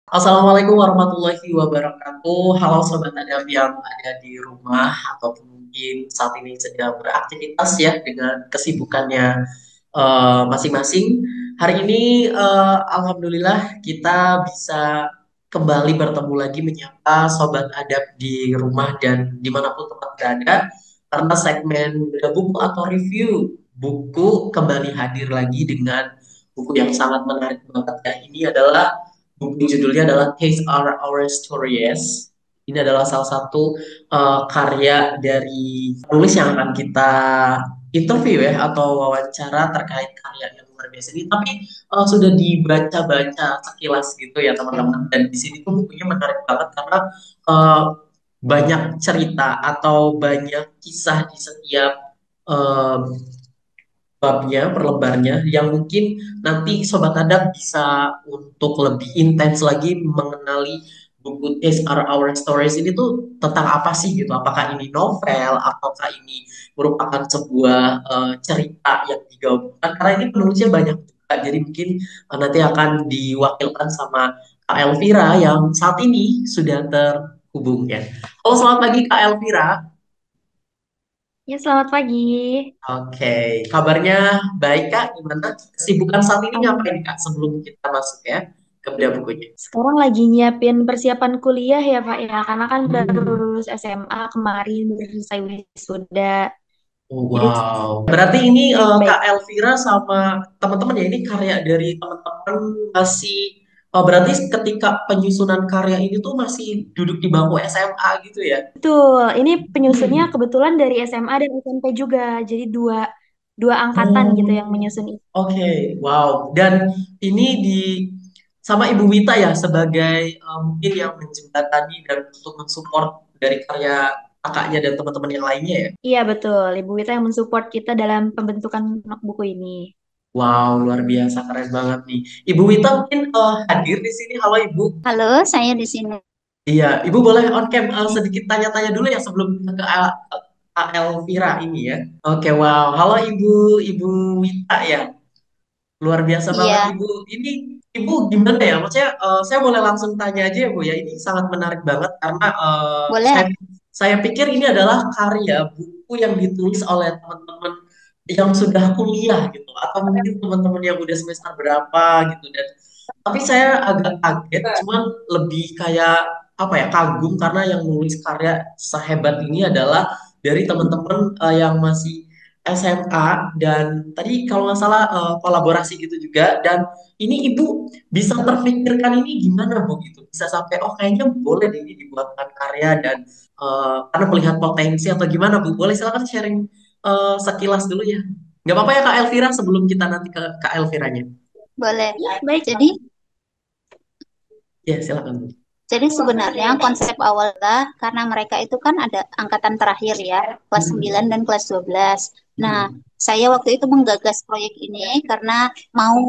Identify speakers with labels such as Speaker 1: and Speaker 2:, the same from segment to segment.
Speaker 1: Assalamualaikum warahmatullahi wabarakatuh. Halo Sobat Adab yang ada di rumah ataupun mungkin saat ini sedang beraktivitas ya dengan kesibukannya masing-masing. Hari ini Alhamdulillah kita bisa kembali bertemu lagi menyapa Sobat Adab di rumah dan dimanapun tempat berada. Karena segmen beda buku atau review buku kembali hadir lagi dengan buku yang sangat menarik banget ya. Ini adalah buku judulnya adalah Taste Our Stories. Ini adalah salah satu karya dari penulis yang akan kita interview ya atau wawancara terkait karya yang luar biasa ini. Tapi sudah dibaca-baca sekilas gitu ya teman-teman. Dan di sini tuh bukunya menarik banget karena uh, banyak cerita atau banyak kisah di setiap uh, babnya, per lembarnya, yang mungkin nanti Sobat Adab bisa untuk lebih intens lagi mengenali buku These Are Our Stories ini tuh tentang apa sih gitu. Apakah ini novel, ataukah ini merupakan sebuah cerita yang digabungkan. Karena ini penulisnya banyak juga, jadi mungkin nanti akan diwakilkan sama Kak Elvira yang saat ini sudah terhubung ya. Halo, selamat pagi Kak Elvira.
Speaker 2: Ya, selamat pagi.
Speaker 1: Oke, kabarnya baik Kak? Gimana? Kesibukan saat ini ngapain
Speaker 2: Alhamdulillah.
Speaker 1: Kak sebelum kita masuk ya ke beda bukunya?
Speaker 2: Sekarang lagi nyiapin persiapan kuliah ya, Pak ya. Karena kan baru
Speaker 1: Hmm.
Speaker 2: lulus SMA kemarin, baru selesai wisuda.
Speaker 1: Oh,
Speaker 2: Jadi
Speaker 1: wow. Berarti ini
Speaker 2: baik.
Speaker 1: Kak Elvira sama teman-teman ya, ini karya dari teman-teman masih, berarti ketika penyusunan karya ini tuh masih duduk di bangku SMA gitu ya?
Speaker 2: Betul. Ini penyusunnya
Speaker 1: Hmm.
Speaker 2: kebetulan dari SMA dan SMP juga. Jadi dua dua angkatan gitu yang
Speaker 1: Oh,
Speaker 2: menyusun ini.
Speaker 1: oke, wow. Dan ini di sama Ibu Wita ya sebagai mungkin yang menjembatani dan untuk mensupport dari karya kakaknya dan teman-teman yang lainnya ya.
Speaker 2: Iya, betul. Ibu Wita yang mensupport kita dalam pembentukan buku ini.
Speaker 1: Wow, luar biasa keren banget nih. Ibu Wita mungkin hadir di sini. Halo Ibu.
Speaker 3: Halo, saya di sini.
Speaker 1: Iya, Ibu boleh on cam sedikit tanya-tanya dulu ya sebelum ke Elvira ini ya. Oke, wow. Halo Ibu, Ibu Wita ya. Luar biasa banget
Speaker 3: Iya,
Speaker 1: Ibu. Ini Ibu gimana ya? Maksudnya saya boleh langsung tanya aja ya Bu ya. Ini sangat menarik banget karena
Speaker 3: boleh.
Speaker 1: saya pikir ini adalah karya buku yang ditulis oleh teman-teman yang sudah kuliah gitu atau mungkin teman-teman yang udah semester berapa gitu dan tapi saya agak kaget cuman lebih kayak apa ya kagum karena yang nulis karya sehebat ini adalah dari teman-teman yang masih SMA dan tadi kalau nggak salah kolaborasi gitu juga dan ini ibu bisa terpikirkan ini gimana bu gitu bisa sampai oh kayaknya boleh deh ini dibuatkan karya dan karena melihat potensi atau gimana bu boleh silakan sharing sekilas dulu ya nggak apa-apa ya Kak Elvira sebelum kita nanti ke Kak Elviranya
Speaker 3: Boleh.
Speaker 2: Ya, baik.
Speaker 3: Jadi,
Speaker 1: ya silakan bu.
Speaker 3: jadi sebenarnya konsep awalnya karena mereka itu kan ada angkatan terakhir ya, kelas 9
Speaker 1: Mm-mm.
Speaker 3: dan kelas 12. Nah,
Speaker 1: Mm-mm.
Speaker 3: saya waktu itu menggagas proyek ini karena mau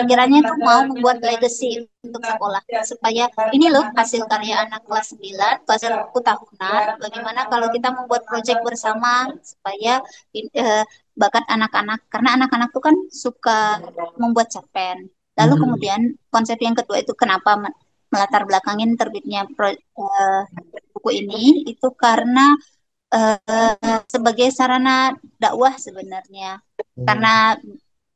Speaker 3: pikirannya tuh mau membuat legacy untuk sekolah supaya ini loh hasil karya anak kelas 9, kelas buku tahunan. Bagaimana kalau kita membuat proyek bersama supaya bakat anak-anak karena anak-anak tuh kan suka membuat cerpen. Lalu
Speaker 1: Mm-mm.
Speaker 3: kemudian konsep yang kedua itu kenapa melatar belakangin terbitnya buku ini itu karena sebagai sarana dakwah sebenarnya. Karena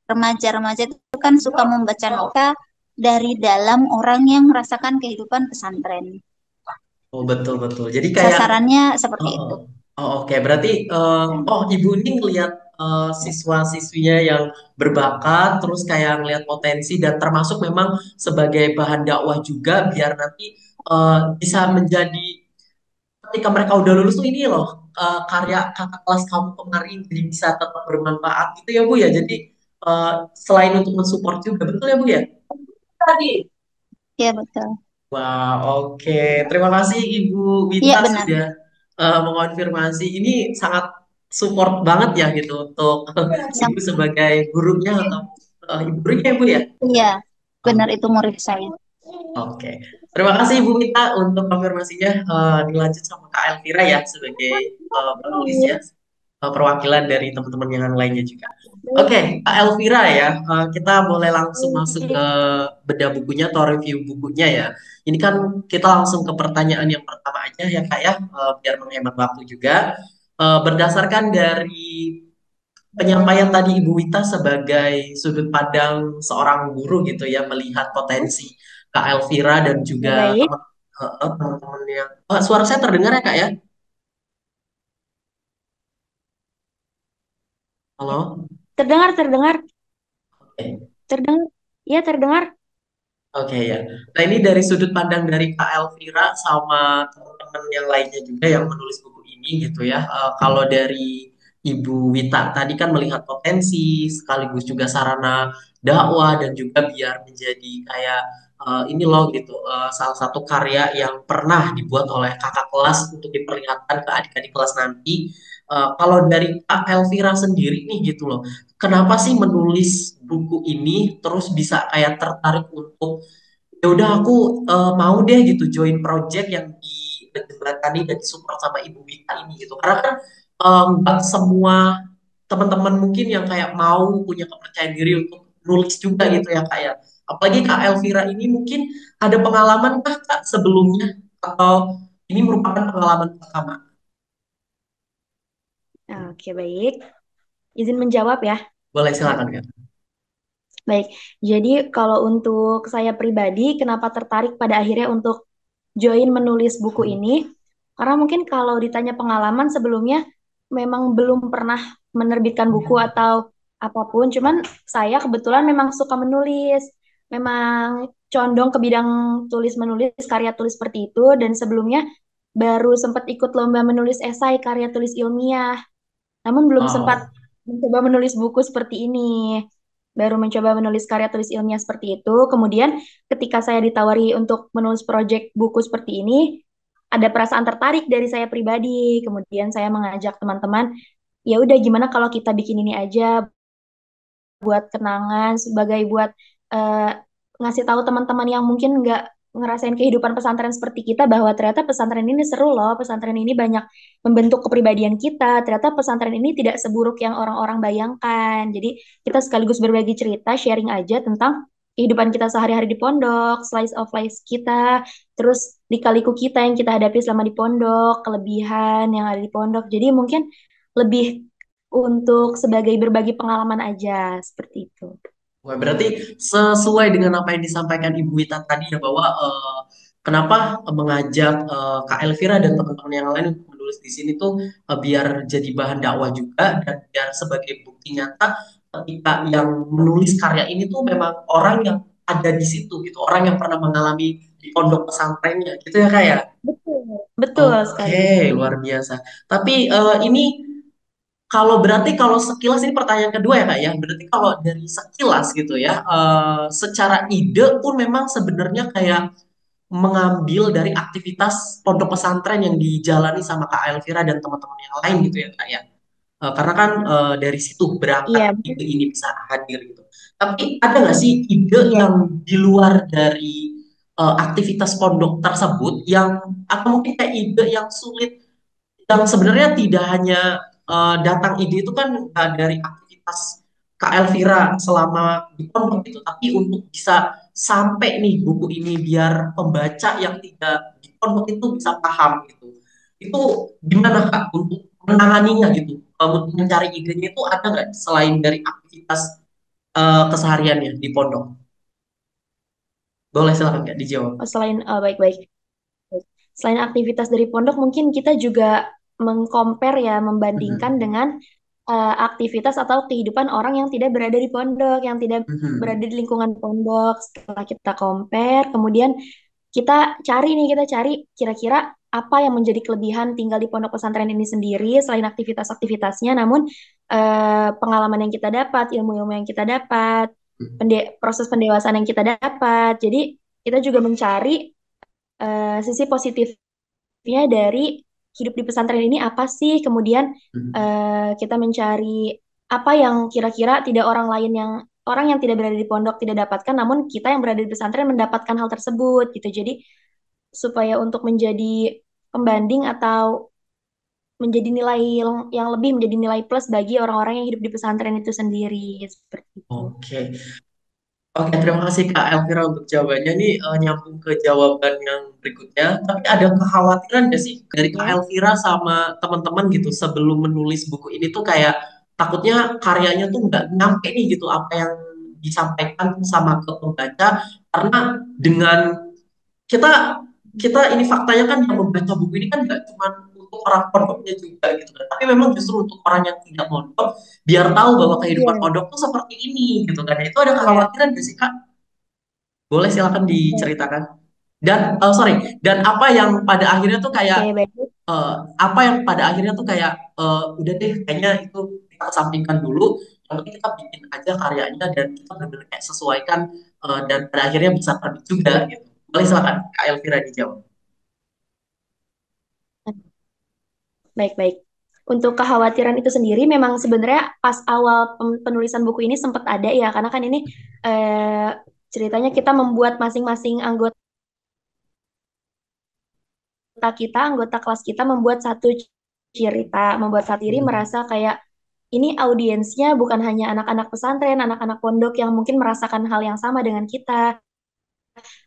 Speaker 3: remaja-remaja itu kan suka membaca novel dari dalam orang yang merasakan kehidupan pesantren.
Speaker 1: Oh betul betul jadi kayak
Speaker 3: Sasarannya seperti
Speaker 1: oh,
Speaker 3: itu.
Speaker 1: oh, oke. Berarti, oh ibu ini ngelihat siswa-siswinya yang berbakat, terus kayak ngelihat potensi dan termasuk memang sebagai bahan dakwah juga biar nanti bisa menjadi ketika mereka udah lulus tuh ini loh karya kakak kelas kamu kemarin jadi bisa tetap bermanfaat gitu ya Bu ya. Jadi selain untuk mensupport juga betul ya Bu ya.
Speaker 3: Iya betul.
Speaker 1: Wah, oke. Terima kasih Ibu
Speaker 3: Iya
Speaker 1: Wita
Speaker 3: benar.
Speaker 1: sudah mengonfirmasi. Ini sangat support banget ya gitu untuk Ibu
Speaker 3: Sam-
Speaker 1: sebagai gurunya atau Ibu gurunya Ibu ya.
Speaker 3: Iya
Speaker 1: Oh,
Speaker 3: benar itu murid saya.
Speaker 1: oke. Terima kasih Ibu Wita untuk konfirmasinya. Dilanjut sama Kak Elvira ya sebagai penulisnya. perwakilan dari teman-teman yang lainnya juga.
Speaker 2: Baik,
Speaker 1: Oke, Kak Elvira ya, kita boleh langsung masuk ke
Speaker 2: baik.
Speaker 1: bedah bukunya atau review bukunya ya. Ini kan kita langsung ke pertanyaan yang pertama aja ya Kak ya, biar menghemat waktu juga. Berdasarkan dari penyampaian tadi Ibu Wita sebagai sudut pandang seorang guru gitu ya, melihat potensi Kak Elvira dan
Speaker 2: Ya,
Speaker 1: juga
Speaker 2: baik.
Speaker 1: teman-teman yang... suara saya terdengar ya Kak ya? Halo?
Speaker 2: Terdengar, terdengar,
Speaker 1: Oke.
Speaker 2: terdengar. Ya, terdengar.
Speaker 1: Oke ya. Nah ini dari sudut pandang dari Kak Elvira sama teman-teman yang lainnya juga yang menulis buku ini gitu ya. Kalau dari Ibu Wita tadi kan melihat potensi sekaligus juga sarana dakwah dan juga biar menjadi kayak ini loh gitu salah satu karya yang pernah dibuat oleh kakak kelas untuk diperlihatkan ke adik-adik kelas nanti. Kalau dari Kak Elvira sendiri nih gitu loh. Kenapa sih menulis buku ini terus bisa kayak tertarik untuk ya udah aku mau deh gitu join project yang dijembatani dan disupport sama Ibu Wita ini gitu. Karena kan nggak semua teman-teman mungkin yang kayak mau punya kepercayaan diri untuk nulis juga gitu ya Kak ya. Apalagi Kak Elvira ini mungkin ada pengalaman kah Kak sebelumnya atau ini merupakan pengalaman pertama?
Speaker 2: Oke, baik. Izin menjawab ya,
Speaker 1: Boleh
Speaker 2: Kak.
Speaker 1: silakan Kak.
Speaker 2: Baik, jadi kalau untuk saya pribadi, kenapa tertarik pada akhirnya untuk join menulis buku ini? Karena mungkin kalau ditanya pengalaman sebelumnya, memang belum pernah menerbitkan buku atau apapun, cuman saya kebetulan memang suka menulis, memang condong ke bidang tulis menulis, karya tulis seperti itu, dan sebelumnya baru sempat ikut lomba menulis esai karya tulis ilmiah, namun belum sempat
Speaker 1: Wow.
Speaker 2: mencoba menulis buku seperti ini. Baru mencoba menulis karya tulis ilmiah seperti itu. Kemudian ketika saya ditawari untuk menulis proyek buku seperti ini, ada perasaan tertarik dari saya pribadi. Kemudian saya mengajak teman-teman, ya udah gimana kalau kita bikin ini aja buat kenangan, sebagai buat eh, ngasih tahu teman-teman yang mungkin nggak ngerasain kehidupan pesantren seperti kita bahwa ternyata pesantren ini seru loh, pesantren ini banyak membentuk kepribadian kita, ternyata pesantren ini tidak seburuk yang orang-orang bayangkan. Jadi kita sekaligus berbagi cerita, sharing aja tentang kehidupan kita sehari-hari di pondok, slice of life kita, terus lika-liku kita yang kita hadapi selama di pondok, kelebihan yang ada di pondok. Jadi mungkin lebih untuk sebagai berbagi pengalaman aja seperti itu.
Speaker 1: Wah, berarti sesuai dengan apa yang disampaikan Ibu Wita tadi ya bahwa kenapa mengajak Kak Elvira dan teman-teman yang lain untuk menulis di sini tuh biar jadi bahan dakwah juga dan biar sebagai bukti nyata ketika yang menulis karya ini tuh memang orang yang ada di situ gitu, orang yang pernah mengalami di pondok pesantrennya gitu ya Kak ya.
Speaker 2: Betul, betul sekali.
Speaker 1: Oke, luar biasa. Tapi ini kalau berarti kalau sekilas ini pertanyaan kedua ya Kak ya. Berarti kalau dari sekilas gitu ya, secara ide pun memang sebenarnya kayak mengambil dari aktivitas pondok pesantren yang dijalani sama Kak Elvira dan teman-teman yang lain gitu ya Kak ya. Karena kan dari situ berangkat
Speaker 2: Iya,
Speaker 1: ide ini bisa hadir gitu. Tapi ada nggak sih ide
Speaker 2: iya.
Speaker 1: yang di luar dari aktivitas pondok tersebut yang atau mungkin kayak ide yang sulit yang sebenarnya tidak hanya datang ide itu kan dari aktivitas Kak Elvira selama di pondok itu, tapi untuk bisa sampai nih buku ini biar pembaca yang tidak di pondok itu bisa paham gitu. Itu gimana Kak untuk menanganinya gitu? Untuk mencari idenya itu ada nggak selain dari aktivitas kesehariannya di pondok? Boleh silakan Kak dijawab.
Speaker 2: Selain baik-baik. Selain aktivitas dari pondok, mungkin kita juga mengcompare ya, membandingkan
Speaker 1: Mhm.
Speaker 2: dengan aktivitas atau kehidupan orang yang tidak berada di pondok, yang tidak
Speaker 1: Mhm.
Speaker 2: berada di lingkungan pondok. Setelah kita compare, kemudian kita cari kira-kira apa yang menjadi kelebihan tinggal di pondok pesantren ini sendiri selain aktivitas-aktivitasnya, namun pengalaman yang kita dapat, ilmu-ilmu yang kita dapat, proses pendewasaan yang kita dapat. Jadi kita juga mencari sisi positifnya dari hidup di pesantren ini apa sih? Kemudian
Speaker 1: Mhm.
Speaker 2: kita mencari apa yang kira-kira tidak orang yang tidak berada di pondok tidak dapatkan, namun kita yang berada di pesantren mendapatkan hal tersebut gitu. Jadi supaya untuk menjadi pembanding atau menjadi nilai yang lebih, menjadi nilai plus bagi orang-orang yang hidup di pesantren itu sendiri seperti itu.
Speaker 1: Oke. Oke, terima kasih Kak Elvira untuk jawabannya. Ini nyambung ke jawaban yang berikutnya. Tapi ada kekhawatiran nggak sih dari Kak
Speaker 2: Ya.
Speaker 1: Elvira sama teman-teman gitu sebelum menulis buku ini tuh kayak takutnya karyanya tuh nggak nyampe nih gitu apa yang disampaikan sama ke pembaca karena dengan kita kita ini faktanya kan yang membaca buku ini kan nggak cuma untuk orang pondoknya juga gitu kan tapi memang justru untuk orang yang tidak pondok biar tahu bahwa kehidupan
Speaker 2: Iya,
Speaker 1: pondok tuh seperti ini gitu kan. Itu ada
Speaker 2: iya.
Speaker 1: kekhawatiran nggak sih Kak? Boleh silakan
Speaker 2: Oke,
Speaker 1: diceritakan. Dan sorry, dan apa yang pada akhirnya tuh kayak
Speaker 2: oke, baik.
Speaker 1: apa yang pada akhirnya tuh kayak udah deh kayaknya itu kita kesampingkan dulu. Yang penting kita bikin aja karyanya dan kita benar-benar kayak sesuaikan dan pada akhirnya bisa terbit juga gitu. Boleh silakan Kak Elvira dijawab.
Speaker 2: Baik-baik. Untuk kekhawatiran itu sendiri memang sebenarnya pas awal penulisan buku ini sempat ada ya, karena kan ini eh, ceritanya kita membuat masing-masing anggota kita, anggota kelas kita membuat satu cerita, membuat satu diri
Speaker 1: Hmm.
Speaker 2: merasa kayak ini audiensnya bukan hanya anak-anak pesantren, anak-anak pondok yang mungkin merasakan hal yang sama dengan kita.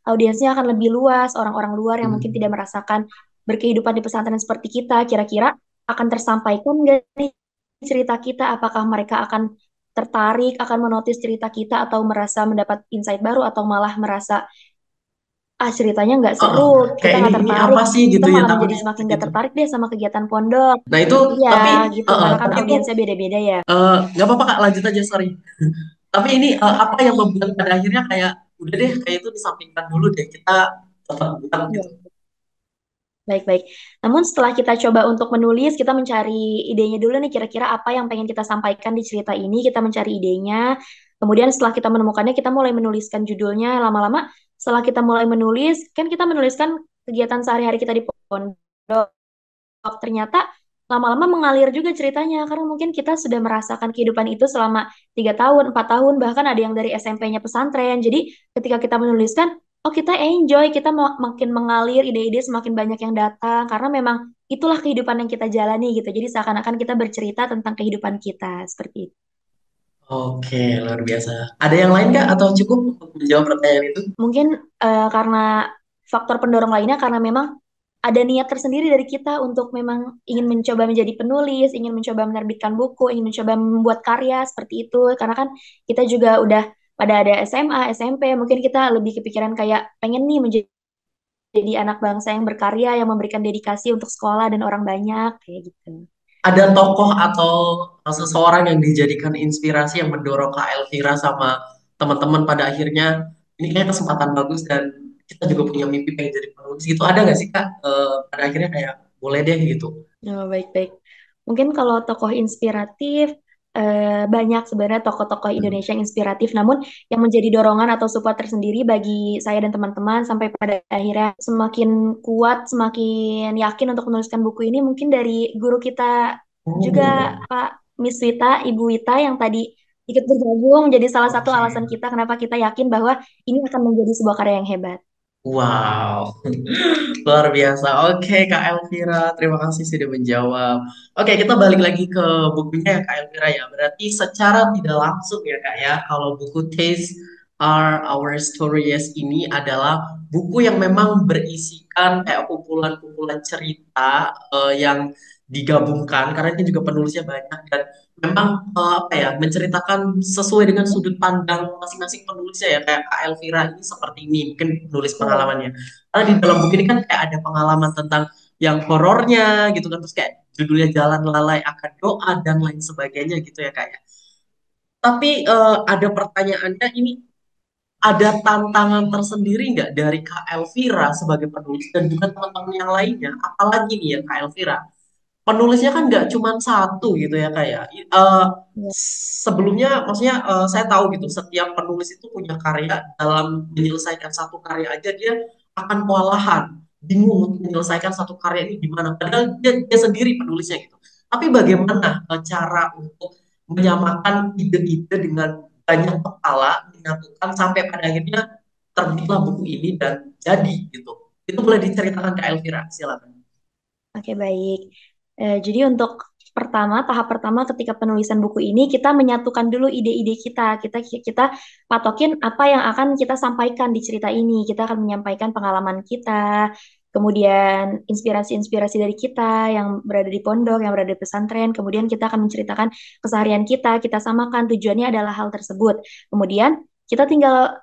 Speaker 2: Audiensnya akan lebih luas, orang-orang luar yang mungkin tidak
Speaker 1: Hmm.
Speaker 2: merasakan berkehidupan di pesantren seperti kita. Kira-kira akan tersampaikan nggak nih cerita kita? Apakah mereka akan tertarik, akan menotis cerita kita, atau merasa mendapat insight baru, atau malah merasa ceritanya nggak
Speaker 1: Oh,
Speaker 2: seru,
Speaker 1: oh.
Speaker 2: kita
Speaker 1: Kayak
Speaker 2: nggak
Speaker 1: ini
Speaker 2: tertarik,
Speaker 1: apa sih
Speaker 2: kita
Speaker 1: gitu ya
Speaker 2: malah menjadi
Speaker 1: takutnya
Speaker 2: semakin
Speaker 1: kayak
Speaker 2: nggak
Speaker 1: gitu.
Speaker 2: tertarik deh sama kegiatan pondok.
Speaker 1: Nah itu
Speaker 2: Iya, gitu, karena kan
Speaker 1: tapi itu
Speaker 2: audiensnya beda-beda ya.
Speaker 1: nggak apa-apa Kak lanjut aja sorry. Tapi ini apa yang membuat pada akhirnya kayak udah deh kayak itu disampingkan dulu deh kita tetap buat gitu.
Speaker 2: Iya. Baik-baik. Namun setelah kita coba untuk menulis, kita mencari idenya dulu nih, kira-kira apa yang pengen kita sampaikan di cerita ini, kita mencari idenya. Kemudian setelah kita menemukannya, kita mulai menuliskan judulnya. Lama-lama setelah kita mulai menulis, kan kita menuliskan kegiatan sehari-hari kita di pondok. Ternyata lama-lama mengalir juga ceritanya, karena mungkin kita sudah merasakan kehidupan itu selama 3 tahun, 4 tahun, bahkan ada yang dari SMP-nya pesantren. Jadi ketika kita menuliskan, oh kita enjoy, kita makin mengalir, ide-ide semakin banyak yang datang, karena memang itulah kehidupan yang kita jalani gitu. Jadi seakan-akan kita bercerita tentang kehidupan kita, seperti itu.
Speaker 1: Oke, luar biasa. Ada yang lain Kak atau cukup untuk menjawab pertanyaan itu?
Speaker 2: Mungkin karena faktor pendorong lainnya, karena memang ada niat tersendiri dari kita untuk memang ingin mencoba menjadi penulis, ingin mencoba menerbitkan buku, ingin mencoba membuat karya seperti itu. Karena kan kita juga udah pada ada SMA, SMP, mungkin kita lebih kepikiran kayak pengen nih menjadi anak bangsa yang berkarya, yang memberikan dedikasi untuk sekolah dan orang banyak, kayak gitu.
Speaker 1: Ada tokoh atau seseorang yang dijadikan inspirasi yang mendorong Kak Elvira sama teman-teman pada akhirnya ini kayak kesempatan bagus dan kita juga punya mimpi pengen jadi penulis gitu. Ada nggak sih Kak? Pada akhirnya kayak boleh deh gitu.
Speaker 2: Oh, baik-baik. Mungkin kalau tokoh inspiratif, banyak sebenarnya tokoh-tokoh
Speaker 1: Hmm.
Speaker 2: Indonesia yang inspiratif, namun yang menjadi dorongan atau support tersendiri bagi saya dan teman-teman sampai pada akhirnya semakin kuat, semakin yakin untuk menuliskan buku ini mungkin dari guru kita juga,
Speaker 1: Oh,
Speaker 2: Pak Miss Wita, Ibu Wita yang tadi ikut bergabung menjadi salah satu
Speaker 1: oke.
Speaker 2: alasan kita kenapa kita yakin bahwa ini akan menjadi sebuah karya yang hebat.
Speaker 1: Wow, luar biasa. Oke, Kak Elvira, terima kasih sudah menjawab. Oke, kita balik lagi ke bukunya ya, Kak Elvira ya. Berarti secara tidak langsung ya, Kak ya, kalau buku Taste Are Our Stories ini adalah buku yang memang berisikan kayak kumpulan-kumpulan cerita yang digabungkan, karena ini juga penulisnya banyak dan memang apa ya menceritakan sesuai dengan sudut pandang masing-masing penulisnya ya kayak Kak Elvira ini seperti ini mungkin nulis
Speaker 2: Betul.
Speaker 1: pengalamannya karena di dalam buku ini kan kayak ada pengalaman tentang yang horornya gitu kan terus kayak judulnya Jalan Lalai Akan Doa dan lain sebagainya gitu ya kayak tapi ada pertanyaannya ini ada tantangan tersendiri nggak dari Kak Elvira sebagai penulis dan juga teman-teman yang lainnya apalagi nih ya Kak Elvira penulisnya kan nggak cuma satu gitu ya kayak
Speaker 2: Ya.
Speaker 1: sebelumnya maksudnya saya tahu gitu setiap penulis itu punya karya dalam menyelesaikan satu karya aja dia akan kewalahan bingung untuk menyelesaikan satu karya ini gimana padahal dia sendiri penulisnya gitu tapi bagaimana cara untuk menyamakan ide-ide dengan banyak kepala menyatukan sampai pada akhirnya terbitlah buku ini dan jadi gitu itu boleh diceritakan ke Elvira silakan.
Speaker 2: Oke, baik. Jadi untuk tahap pertama ketika penulisan buku ini kita menyatukan dulu ide-ide kita. Kita patokin apa yang akan kita sampaikan di cerita ini. Kita akan menyampaikan pengalaman kita, kemudian inspirasi-inspirasi dari kita yang berada di pondok, yang berada di pesantren. Kemudian kita akan menceritakan keseharian kita samakan tujuannya adalah hal tersebut. Kemudian kita tinggal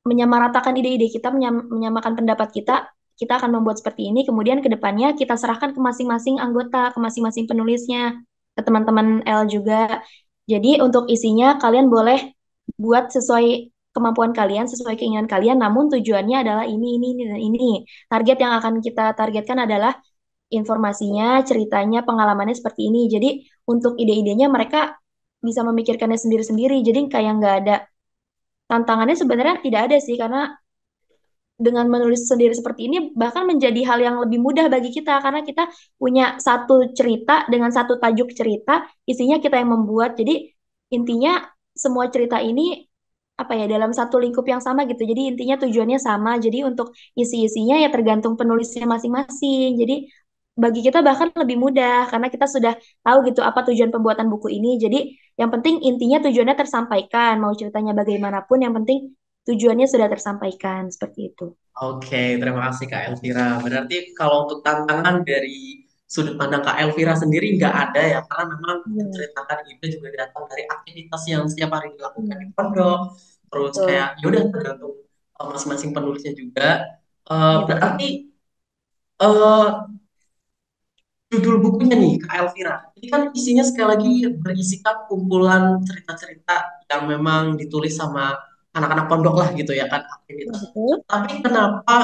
Speaker 2: menyamaratakan ide-ide kita, menyamakan pendapat kita akan membuat seperti ini, kemudian ke depannya kita serahkan ke masing-masing anggota, ke masing-masing penulisnya, ke teman-teman L juga. Jadi untuk isinya kalian boleh buat sesuai kemampuan kalian, sesuai keinginan kalian, namun tujuannya adalah ini, dan ini. Target yang akan kita targetkan adalah informasinya, ceritanya, pengalamannya seperti ini. Jadi untuk ide-idenya mereka bisa memikirkannya sendiri-sendiri, jadi kayak nggak ada tantangannya sebenarnya tidak ada sih karena dengan menulis sendiri seperti ini bahkan menjadi hal yang lebih mudah bagi kita karena kita punya satu cerita dengan satu tajuk cerita, isinya kita yang membuat. Jadi intinya semua cerita ini apa ya dalam satu lingkup yang sama gitu. Jadi intinya tujuannya sama. Jadi untuk isi-isinya ya tergantung penulisnya masing-masing. Jadi bagi kita bahkan lebih mudah karena kita sudah tahu gitu apa tujuan pembuatan buku ini. Jadi yang penting intinya tujuannya tersampaikan. Mau ceritanya bagaimanapun yang penting tujuannya sudah tersampaikan seperti itu.
Speaker 1: Oke, terima kasih Kak Elvira. Berarti kalau untuk tantangan dari sudut pandang Kak Elvira sendiri nggak ada ya, karena memang
Speaker 2: Iya,
Speaker 1: menceritakan itu juga datang dari aktivitas yang setiap hari dilakukan di
Speaker 2: iya,
Speaker 1: pondok. Terus kayak
Speaker 2: betul.
Speaker 1: ya udah tergantung masing-masing penulisnya juga.
Speaker 2: Iya, betul.
Speaker 1: Berarti eh, judul bukunya nih Kak Elvira, ini kan isinya sekali lagi berisikan kumpulan cerita-cerita yang memang ditulis sama anak-anak pondok lah gitu ya kan
Speaker 2: Iya,
Speaker 1: aktivitas.
Speaker 2: betul.
Speaker 1: Tapi kenapa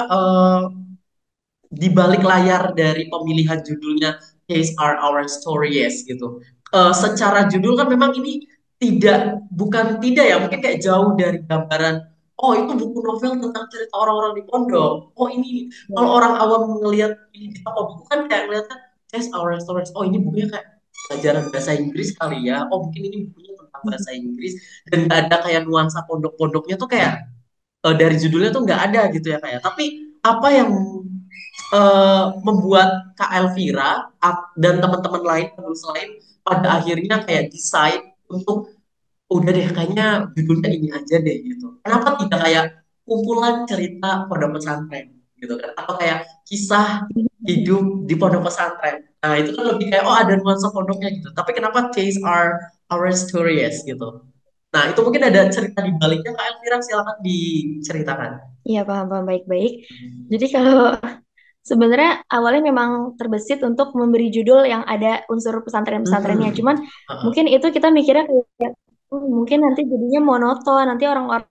Speaker 1: di balik layar dari pemilihan judulnya These Are Our Stories gitu. Secara judul kan memang ini bukan tidak ya, mungkin kayak jauh dari gambaran. Oh itu buku novel tentang cerita orang-orang di pondok. Oh ini
Speaker 2: Iya.
Speaker 1: kalau orang awam ngelihat ini di toko buku kan kayak ngeliatnya These Are Our Stories. Oh ini bukunya kayak pelajaran bahasa Inggris kali ya. Oh mungkin ini bukunya tentang bahasa Inggris dan nggak ada kayak nuansa pondok-pondoknya tuh kayak dari judulnya tuh nggak ada gitu ya kayak. Tapi apa yang membuat Kak Elvira dan teman-teman lain penulis lain pada akhirnya kayak decide untuk udah deh kayaknya judulnya ini aja deh gitu. Kenapa tidak kayak kumpulan cerita pondok pesantren gitu kan? Atau kayak kisah hidup di pondok pesantren. Nah itu kan lebih kayak oh ada nuansa pondoknya gitu. Tapi kenapa These Are Our Stories gitu? Nah itu mungkin ada cerita di baliknya Kak Elvira silakan diceritakan.
Speaker 2: Iya, paham-paham baik-baik. Jadi kalau sebenarnya awalnya memang terbesit untuk memberi judul yang ada unsur pesantren-pesantrennya.
Speaker 1: Hmm.
Speaker 2: Cuman mungkin itu kita mikirnya kayak mungkin nanti jadinya monoton, nanti orang-orang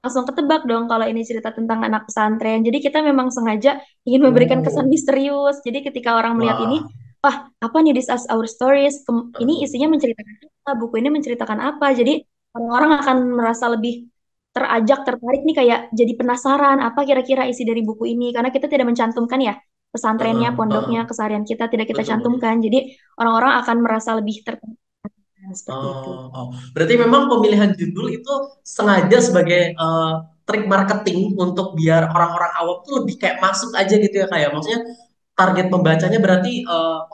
Speaker 2: langsung ketebak dong kalau ini cerita tentang anak pesantren. Jadi kita memang sengaja ingin memberikan kesan
Speaker 1: Oh,
Speaker 2: misterius. Jadi ketika orang melihat ini,
Speaker 1: wah.
Speaker 2: wah apa nih This Is Our Stories? Ini isinya menceritakan apa? Buku ini menceritakan apa? Jadi orang-orang akan merasa lebih tertarik nih kayak jadi penasaran apa kira-kira isi dari buku ini. Karena kita tidak mencantumkan ya pesantrennya, pondoknya, keseharian kita tidak kita
Speaker 1: Betul.
Speaker 2: cantumkan. Jadi orang-orang akan merasa lebih tertarik seperti itu.
Speaker 1: Oh. Berarti memang pemilihan judul itu sengaja sebagai trik marketing untuk biar orang-orang awam tuh lebih kayak masuk aja gitu ya kayak. Maksudnya target pembacanya berarti oh,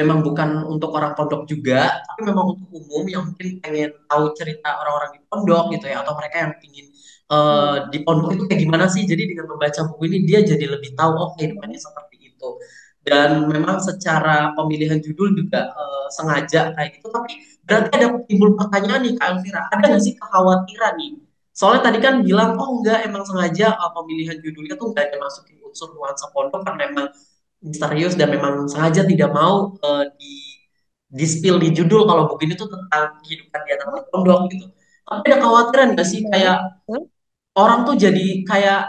Speaker 1: memang bukan untuk orang pondok juga, tapi memang untuk umum yang mungkin pengen tahu cerita orang-orang di pondok gitu ya, atau mereka yang ingin
Speaker 2: Iya.
Speaker 1: di pondok itu kayak gimana sih. Jadi dengan membaca buku ini dia jadi lebih tahu oh kehidupannya seperti itu. Dan memang secara pemilihan judul juga sengaja kayak gitu. Tapi berarti ada timbul pertanyaan nih Kak Elvira, ada nggak sih kekhawatiran nih? Soalnya tadi kan bilang, oh enggak, emang sengaja pemilihan judulnya tuh enggak ada masukin unsur nuansa pondok karena emang misterius dan memang sengaja tidak mau di spill di judul kalau buku ini tuh tentang kehidupan di anak pondok gitu. Tapi ada kekhawatiran nggak sih
Speaker 2: Baik.
Speaker 1: kayak orang tuh jadi kayak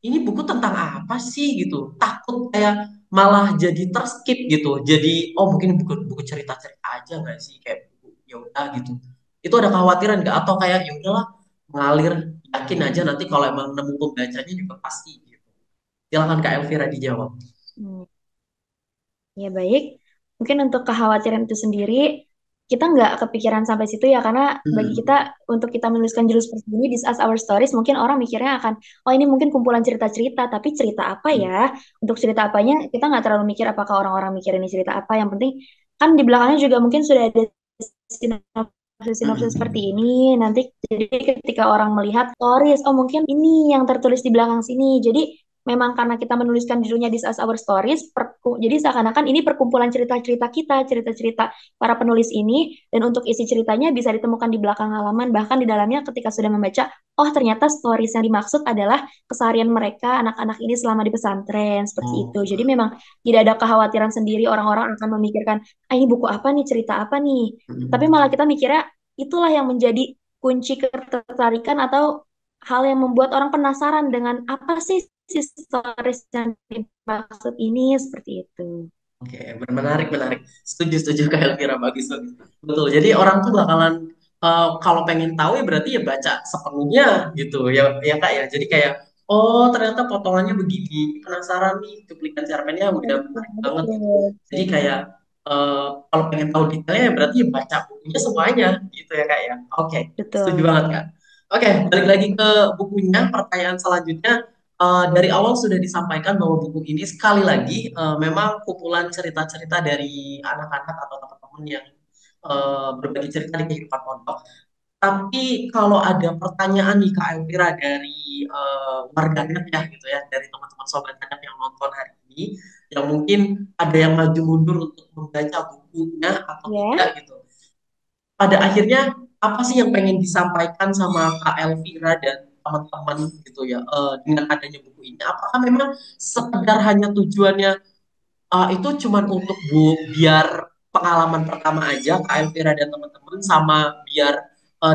Speaker 1: ini buku tentang apa sih gitu. Takut kayak malah jadi terskip gitu. Jadi oh mungkin buku buku cerita-cerita aja nggak sih kayak buku ya udah gitu. Itu ada kekhawatiran nggak atau kayak ya udahlah mengalir yakin aja nanti kalau emang nemu pembacanya juga pasti gitu. Silakan Kak Elvira dijawab.
Speaker 2: Hmm. Ya baik, mungkin untuk kekhawatiran itu sendiri, kita nggak kepikiran sampai situ ya, karena bagi
Speaker 1: Hmm.
Speaker 2: kita untuk kita menuliskan judul seperti ini, This As Our Stories, mungkin orang mikirnya akan, oh ini mungkin kumpulan cerita-cerita, tapi cerita apa
Speaker 1: Hmm.
Speaker 2: ya? Untuk cerita apanya kita nggak terlalu mikir apakah orang-orang mikir ini cerita apa. Yang penting kan di belakangnya juga mungkin sudah ada sinopsis
Speaker 1: Hmm.
Speaker 2: seperti ini. Nanti jadi ketika orang melihat stories, oh mungkin ini yang tertulis di belakang sini. Jadi memang karena kita menuliskan judulnya This As Our Stories, jadi seakan-akan ini perkumpulan cerita-cerita kita, cerita-cerita para penulis ini, dan untuk isi ceritanya bisa ditemukan di belakang halaman, bahkan di dalamnya ketika sudah membaca, oh ternyata stories yang dimaksud adalah keseharian mereka, anak-anak ini selama di pesantren, seperti
Speaker 1: Oh.
Speaker 2: itu. Jadi memang tidak ada kekhawatiran sendiri orang-orang akan memikirkan, ah ini buku apa nih, cerita apa nih. Tapi malah
Speaker 1: Hmm.
Speaker 2: kita mikirnya itulah yang menjadi kunci ketertarikan atau hal yang membuat orang penasaran dengan apa sih si stories yang dimaksud ini seperti itu.
Speaker 1: Oke, menarik, menarik. Setuju, setuju Kak Elvira, bagus, bagus. Betul. Jadi orang tuh bakalan kalau pengen tahu ya berarti ya baca sepenuhnya gitu ya, ya Kak ya. Jadi kayak oh ternyata potongannya begini, penasaran nih cuplikan cerpennya udah menarik banget gitu.
Speaker 2: Betul.
Speaker 1: Jadi kayak kalau pengen tahu detailnya ya berarti ya baca bukunya semuanya gitu ya Kak ya. Oke, setuju
Speaker 2: Betul.
Speaker 1: banget Kak. Oke, balik lagi ke bukunya. Pertanyaan selanjutnya, dari awal sudah disampaikan bahwa buku ini sekali lagi memang kumpulan cerita-cerita dari anak-anak atau teman-teman yang berbagi cerita di kehidupan pondok. Tapi kalau ada pertanyaan nih Kak Elvira dari warganet ya gitu ya, dari teman-teman sobat Adab yang nonton hari ini, yang mungkin ada yang maju mundur untuk membaca bukunya atau tidak
Speaker 2: Ya.
Speaker 1: gitu. Pada akhirnya apa sih yang pengen disampaikan sama Kak Elvira dan teman-teman gitu ya dengan adanya buku ini? Apakah memang sekedar hanya tujuannya itu cuman untuk biar pengalaman pertama aja Kak Elvira dan teman-teman sama biar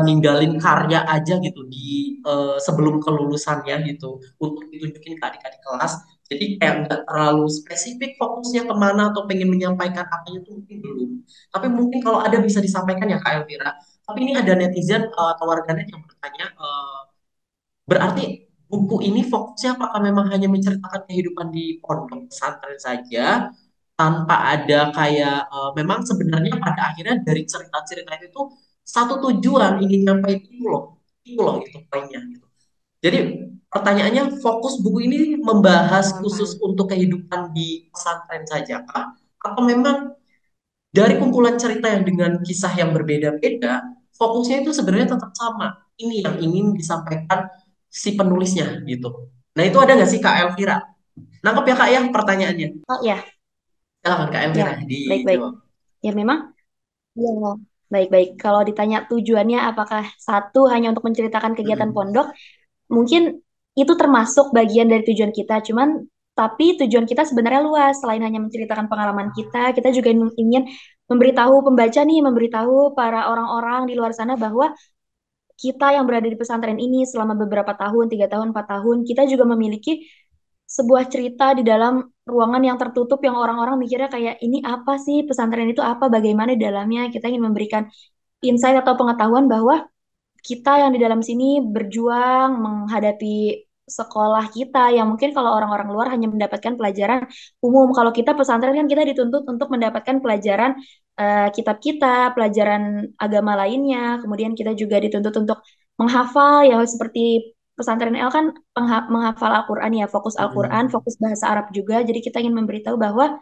Speaker 1: ninggalin karya aja gitu di sebelum kelulusannya gitu untuk ditunjukin ke adik-adik kelas. Jadi kayak nggak terlalu spesifik fokusnya kemana atau pengen menyampaikan apanya tuh mungkin belum. Tapi mungkin kalau ada bisa disampaikan ya Kak Elvira. Tapi ini ada netizen atau warganet yang bertanya, berarti buku ini fokusnya apakah memang hanya menceritakan kehidupan di pondok pesantren saja tanpa ada kayak memang sebenarnya pada akhirnya dari cerita-cerita itu tuh satu tujuan ingin nyampe itu loh gitu poinnya gitu. Jadi pertanyaannya fokus buku ini membahas
Speaker 2: Paham,
Speaker 1: khusus
Speaker 2: paham.
Speaker 1: untuk kehidupan di pesantren saja kah? Atau memang dari kumpulan cerita yang dengan kisah yang berbeda-beda, fokusnya itu sebenarnya tetap sama. Ini yang ingin disampaikan si penulisnya gitu. Nah itu ada nggak sih Kak Elvira? Nangkep ya Kak ya pertanyaannya?
Speaker 2: Oh ya,
Speaker 1: Silakan Kak
Speaker 2: ya,
Speaker 1: Elvira
Speaker 2: baik-baik.
Speaker 1: dijawab.
Speaker 2: Ya memang, ya, baik-baik. Kalau ditanya tujuannya apakah satu hanya untuk menceritakan kegiatan
Speaker 1: Mm-mm.
Speaker 2: pondok, mungkin itu termasuk bagian dari tujuan kita. Cuman, tapi tujuan kita sebenarnya luas. Selain hanya menceritakan pengalaman kita juga ingin memberitahu pembaca nih, memberitahu para orang-orang di luar sana bahwa kita yang berada di pesantren ini selama beberapa tahun, 3 tahun, 4 tahun, kita juga memiliki sebuah cerita di dalam ruangan yang tertutup yang orang-orang mikirnya kayak ini apa sih pesantren itu apa, bagaimana di dalamnya. Kita ingin memberikan insight atau pengetahuan bahwa kita yang di dalam sini berjuang menghadapi sekolah kita yang mungkin kalau orang-orang luar hanya mendapatkan pelajaran umum. Kalau kita pesantren kan kita dituntut untuk mendapatkan pelajaran kitab kita, pelajaran agama lainnya. Kemudian kita juga dituntut untuk menghafal ya seperti pesantren L kan menghafal Al-Quran ya, fokus Al-Quran,
Speaker 1: Mm-mm.
Speaker 2: fokus bahasa Arab juga. Jadi kita ingin memberitahu bahwa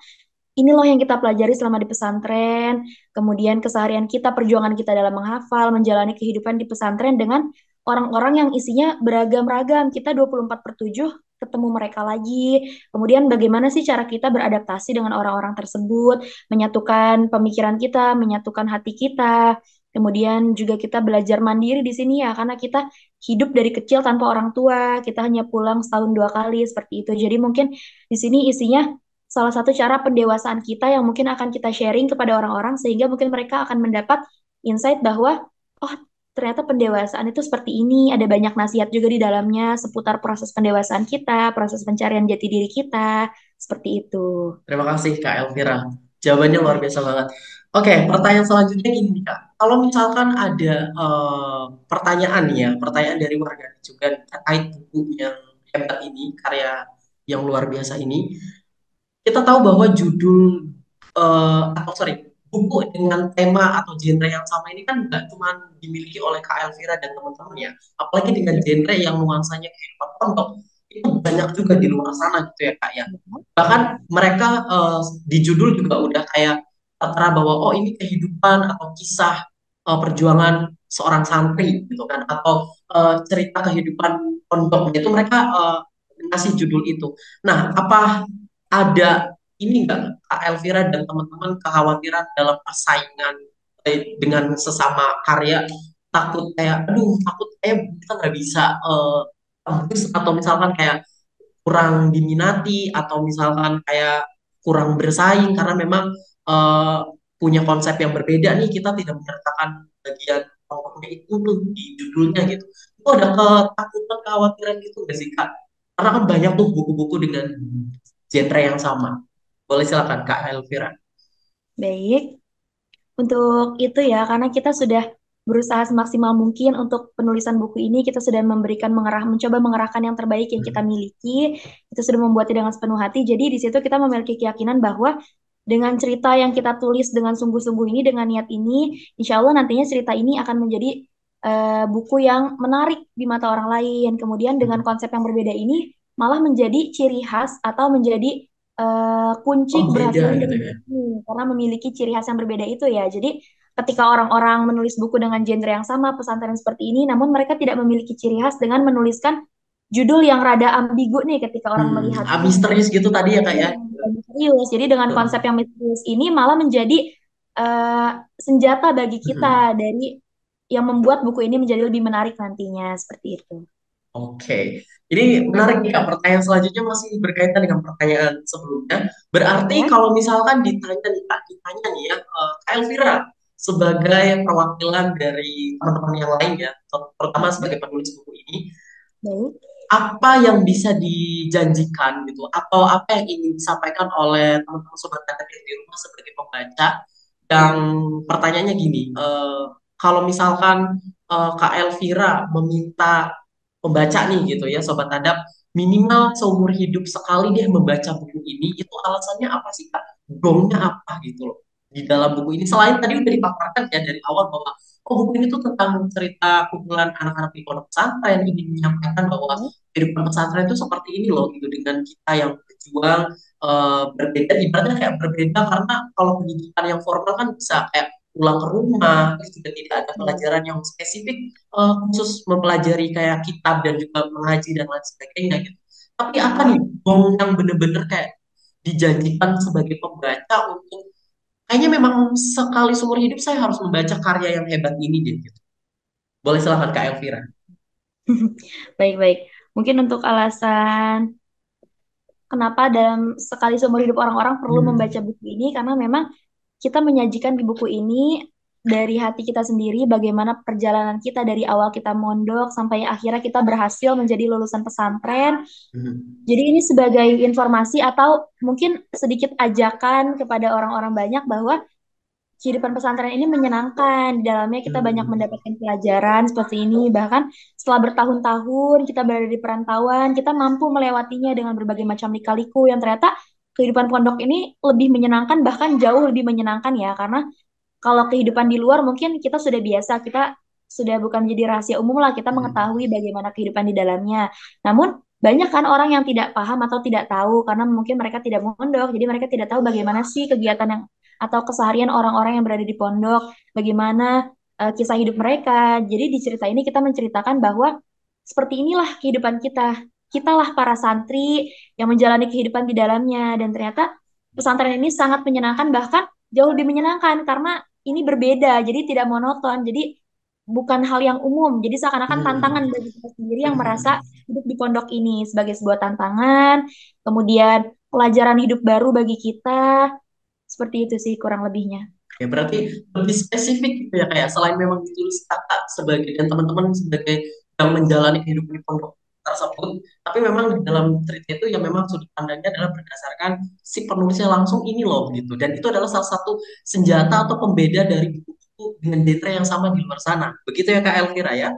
Speaker 2: ini loh yang kita pelajari selama di pesantren, kemudian keseharian kita, perjuangan kita dalam menghafal, menjalani kehidupan di pesantren dengan orang-orang yang isinya beragam-ragam. Kita 24/7 ketemu mereka lagi. Kemudian bagaimana sih cara kita beradaptasi dengan orang-orang tersebut, menyatukan pemikiran kita, menyatukan hati kita. Kemudian juga kita belajar mandiri di sini ya, karena kita hidup dari kecil tanpa orang tua, kita hanya pulang setahun 2 kali seperti itu. Jadi mungkin di sini isinya salah satu cara pendewasaan kita yang mungkin akan kita sharing kepada orang-orang sehingga mungkin mereka akan mendapat insight bahwa oh ternyata pendewasaan itu seperti ini, ada banyak nasihat juga di dalamnya seputar proses pendewasaan kita, proses pencarian jati diri kita, seperti itu.
Speaker 1: Terima kasih Kak Elvira. Jawabannya luar
Speaker 2: Ya.
Speaker 1: biasa banget. Oke, pertanyaan selanjutnya gini nih, Kak. Kalau misalkan ada pertanyaan nih ya, pertanyaan dari warga juga terkait buku yang hebat ini, karya yang luar biasa ini, kita tahu bahwa judul atau sorry, buku dengan tema atau genre yang sama ini kan nggak cuma dimiliki oleh Kak Elvira dan teman-temannya, apalagi dengan genre yang nuansanya kehidupan pondok itu banyak juga di luar sana gitu ya Kak ya. Bahkan mereka di judul juga udah kayak tertera bahwa oh ini kehidupan atau kisah perjuangan seorang santri gitu kan, atau cerita kehidupan pondok itu mereka ngasih judul itu. Nah, apa ada ini enggak Kak Elvira dan teman-teman kekhawatiran dalam persaingan dengan sesama karya, takut kayak aduh takut kayak kita nggak bisa bagus, atau misalkan kayak kurang diminati, atau misalkan kayak kurang bersaing karena memang eh, punya konsep yang berbeda nih, kita tidak menyertakan bagian pokoknya itu tuh di judulnya gitu. Itu ada ketakutan, kekhawatiran gitu nggak sih Kak? Karena kan banyak tuh buku-buku dengan genre yang sama. Boleh silakan Kak Elvira.
Speaker 2: Baik, untuk itu ya, karena kita sudah berusaha semaksimal mungkin untuk penulisan buku ini, kita sudah mencoba mengerahkan yang terbaik yang kita miliki, kita sudah membuatnya dengan sepenuh hati. Jadi di situ kita memiliki keyakinan bahwa dengan cerita yang kita tulis dengan sungguh-sungguh ini, dengan niat ini, insya Allah nantinya cerita ini akan menjadi buku yang menarik di mata orang lain. Kemudian dengan konsep yang berbeda ini malah menjadi ciri khas atau menjadi kunci
Speaker 1: Oh beda
Speaker 2: keberhasilan
Speaker 1: gitu
Speaker 2: dari
Speaker 1: ya.
Speaker 2: buku karena memiliki ciri khas yang berbeda itu ya. Jadi ketika orang-orang menulis buku dengan genre yang sama, pesantren seperti ini, namun mereka tidak memiliki ciri khas dengan menuliskan judul yang rada ambigu nih ketika orang melihatnya.
Speaker 1: Misterius gitu tadi ya Kak ya.
Speaker 2: Misterius. Jadi dengan konsep yang misterius ini malah menjadi eh, senjata bagi kita dari yang membuat buku ini menjadi lebih menarik nantinya seperti itu.
Speaker 1: Oke, ini menarik nih Kak. Pertanyaan selanjutnya masih berkaitan dengan pertanyaan sebelumnya. Berarti
Speaker 2: Ya.
Speaker 1: kalau misalkan ditanya nih Kak, ditanya nih ya, Kak Elvira sebagai perwakilan dari teman-teman yang lain ya, terutama sebagai penulis buku ini,
Speaker 2: Baik.
Speaker 1: apa yang bisa dijanjikan gitu, atau apa yang ingin disampaikan oleh teman-teman sobat KTP di rumah sebagai pembaca, yang pertanyaannya gini, kalau misalkan Kak Elvira meminta pembaca nih gitu ya sobat adab, minimal seumur hidup sekali dia membaca buku ini, itu alasannya apa sih Kak? Gongnya apa gitu loh di dalam buku ini, selain tadi udah dipaparkan ya dari awal bahwa oh buku ini tuh tentang cerita kumpulan anak-anak di pondok pesantren, ingin menyampaikan bahwa kehidupan pesantren itu seperti ini loh gitu, dengan kita yang berjuang berbeda, ibaratnya kayak berbeda karena kalau pendidikan yang formal kan bisa kayak pulang ke rumah, terus juga tidak ada pelajaran yang spesifik khusus mempelajari kayak kitab dan juga mengaji dan lain sebagainya gitu. Tapi apa nih gong yang bener-bener kayak dijanjikan sebagai pembaca untuk kayaknya memang sekali seumur hidup saya harus membaca karya yang hebat ini deh gitu. Boleh silakan Kak Elvira.
Speaker 2: Baik-baik. Mungkin untuk alasan kenapa dalam sekali seumur hidup orang-orang perlu membaca
Speaker 1: Hmm.
Speaker 2: buku ini, karena memang kita menyajikan di buku ini dari hati kita sendiri bagaimana perjalanan kita dari awal kita mondok sampai akhirnya kita berhasil menjadi lulusan pesantren.
Speaker 1: Hmm.
Speaker 2: Jadi ini sebagai informasi atau mungkin sedikit ajakan kepada orang-orang banyak bahwa kehidupan pesantren ini menyenangkan. Di dalamnya kita banyak
Speaker 1: Hmm.
Speaker 2: mendapatkan pelajaran seperti ini. Bahkan setelah bertahun-tahun kita berada di perantauan, kita mampu melewatinya dengan berbagai macam lika-liku yang ternyata kehidupan pondok ini lebih menyenangkan, bahkan jauh lebih menyenangkan ya. Karena kalau kehidupan di luar mungkin kita sudah biasa, kita sudah bukan menjadi rahasia umum lah, kita
Speaker 1: Hmm.
Speaker 2: mengetahui bagaimana kehidupan di dalamnya. Namun banyak kan orang yang tidak paham atau tidak tahu karena mungkin mereka tidak mondok, jadi mereka tidak tahu bagaimana sih kegiatan yang atau keseharian orang-orang yang berada di pondok, bagaimana kisah hidup mereka. Jadi di cerita ini kita menceritakan bahwa seperti inilah kehidupan kita. Kitalah para santri yang menjalani kehidupan di dalamnya dan ternyata pesantren ini sangat menyenangkan, bahkan jauh lebih menyenangkan karena ini berbeda, jadi tidak monoton. Jadi bukan hal yang umum. Jadi seakan-akan tantangan
Speaker 1: Hmm.
Speaker 2: bagi kita sendiri yang
Speaker 1: Hmm.
Speaker 2: merasa hidup di pondok ini sebagai sebuah tantangan, kemudian pelajaran hidup baru bagi kita. Seperti itu sih kurang lebihnya.
Speaker 1: Ya berarti lebih spesifik gitu ya kayak selain memang ditulis kakak sebagai dan teman-teman sebagai yang menjalani kehidupan di pondok tersebut, tapi memang di dalam cerita itu yang memang sudut pandangnya adalah berdasarkan si penulisnya langsung ini loh gitu, dan itu adalah salah satu senjata atau pembeda dari buku-buku dengan genre yang sama di luar sana. Begitu ya Kak Elvira ya?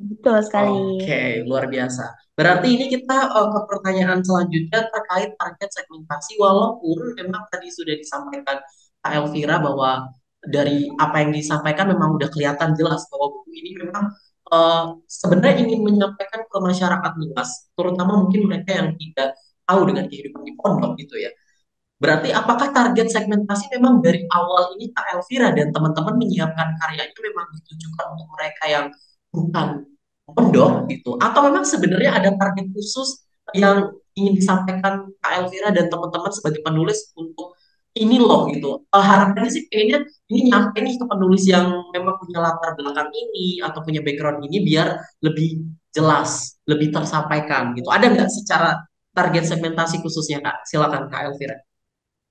Speaker 2: Betul sekali.
Speaker 1: Oke, luar biasa. Berarti ini kita ke pertanyaan selanjutnya terkait target segmentasi, walaupun memang tadi sudah disampaikan Kak Elvira bahwa dari apa yang disampaikan memang udah kelihatan jelas bahwa buku ini memang sebenarnya ingin menyampaikan ke masyarakat luas, terutama mungkin mereka yang tidak tahu dengan kehidupan di pondok gitu ya. Berarti apakah target segmentasi memang dari awal ini Kak Elvira dan teman-teman menyiapkan karyanya memang ditujukan untuk mereka yang bukan pondok gitu, atau memang sebenarnya ada target khusus yang ingin disampaikan Kak Elvira dan teman-teman sebagai penulis untuk ini loh gitu. Harapannya sih kayaknya ini nyampe nih ke penulis yang memang punya latar belakang ini atau punya background ini biar lebih jelas, lebih tersampaikan gitu. Ada nggak secara target segmentasi khususnya Kak? Silakan Kak Elvira.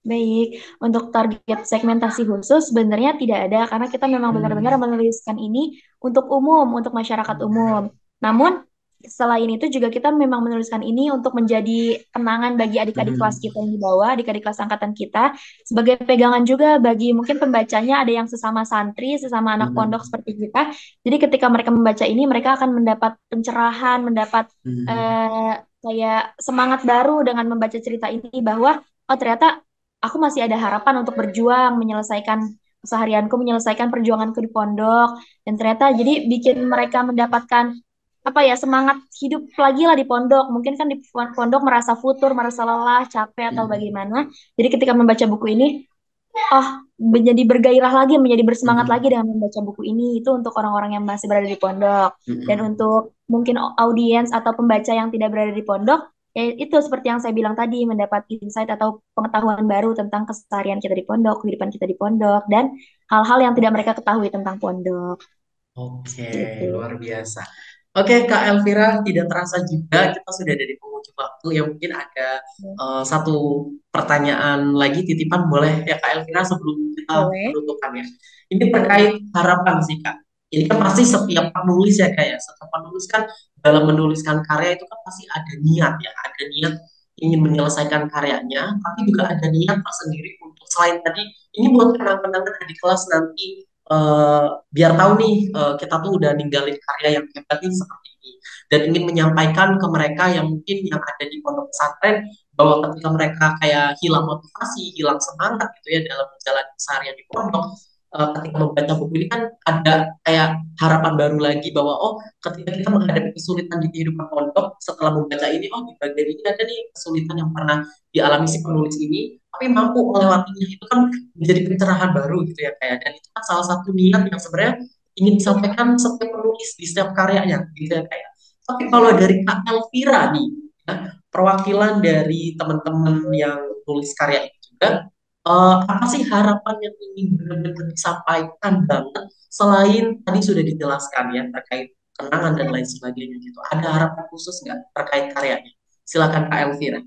Speaker 2: Baik, untuk target segmentasi khusus sebenarnya tidak ada karena kita memang benar-benar
Speaker 1: Hmm.
Speaker 2: menuliskan ini untuk umum, untuk masyarakat umum. Namun selain itu juga kita memang menuliskan ini untuk menjadi kenangan bagi adik-adik kelas
Speaker 1: Hmm.
Speaker 2: kita yang di bawah, adik-adik kelas angkatan kita, sebagai pegangan juga bagi mungkin pembacanya ada yang sesama santri, sesama anak pondok
Speaker 1: Hmm.
Speaker 2: seperti kita. Jadi ketika mereka membaca ini, mereka akan mendapat pencerahan, mendapat
Speaker 1: Hmm.
Speaker 2: eh, kayak semangat baru dengan membaca cerita ini bahwa oh ternyata aku masih ada harapan untuk berjuang menyelesaikan keseharianku, menyelesaikan perjuanganku di pondok. Dan ternyata jadi bikin mereka mendapatkan apa ya semangat hidup lagi lah di pondok. Mungkin kan di pondok merasa futur, merasa lelah, capek atau
Speaker 1: Hmm.
Speaker 2: bagaimana. Jadi ketika membaca buku ini, oh menjadi bergairah lagi, menjadi bersemangat lagi
Speaker 1: Hmm.
Speaker 2: dengan membaca buku ini. Itu untuk orang-orang yang masih berada di pondok. Dan
Speaker 1: Hmm.
Speaker 2: untuk mungkin audiens atau pembaca yang tidak berada di pondok, ya itu seperti yang saya bilang tadi, mendapat insight atau pengetahuan baru tentang keseharian kita di pondok, kehidupan kita di pondok, dan hal-hal yang tidak mereka ketahui tentang pondok.
Speaker 1: Oke,
Speaker 2: Seperti itu.
Speaker 1: luar biasa. Oke, Kak Elvira, tidak terasa juga kita sudah ada di penghujung waktu. Ya mungkin ada satu pertanyaan lagi titipan boleh ya Kak Elvira sebelum kita
Speaker 2: Boleh.
Speaker 1: menutupkan ya. Ini terkait harapan sih Kak. Ini kan pasti setiap penulis ya Kak ya. Setiap penulis kan dalam menuliskan karya itu kan pasti ada niat ya. Ada niat ingin menyelesaikan karyanya, tapi juga ada niat tersendiri untuk selain tadi ini buat kenang-kenangan di kelas nanti biar tahu nih kita tuh udah ninggalin karya yang hebat nih seperti ini dan ingin menyampaikan ke mereka yang mungkin yang ada di pondok pesantren bahwa ketika mereka kayak hilang motivasi, hilang semangat gitu ya dalam menjalani seharian di pondok, ketika membaca buku ini kan ada kayak harapan baru lagi bahwa oh ketika kita menghadapi kesulitan di kehidupan pondok setelah membaca ini oh di bagian ini ada nih kesulitan yang pernah dialami si penulis ini tapi mampu melewatinya itu kan menjadi pencerahan baru gitu ya kayak dan itu kan salah satu niat yang sebenarnya ingin disampaikan setiap penulis di setiap karyanya gitu ya kayak tapi kalau dari Kak Elvira nih ya, perwakilan dari teman-teman yang tulis karya itu juga apa sih harapan yang ingin benar-benar disampaikan banget selain tadi sudah dijelaskan ya terkait kenangan dan lain sebagainya gitu ada harapan khusus nggak terkait karyanya silakan Kak Elvira.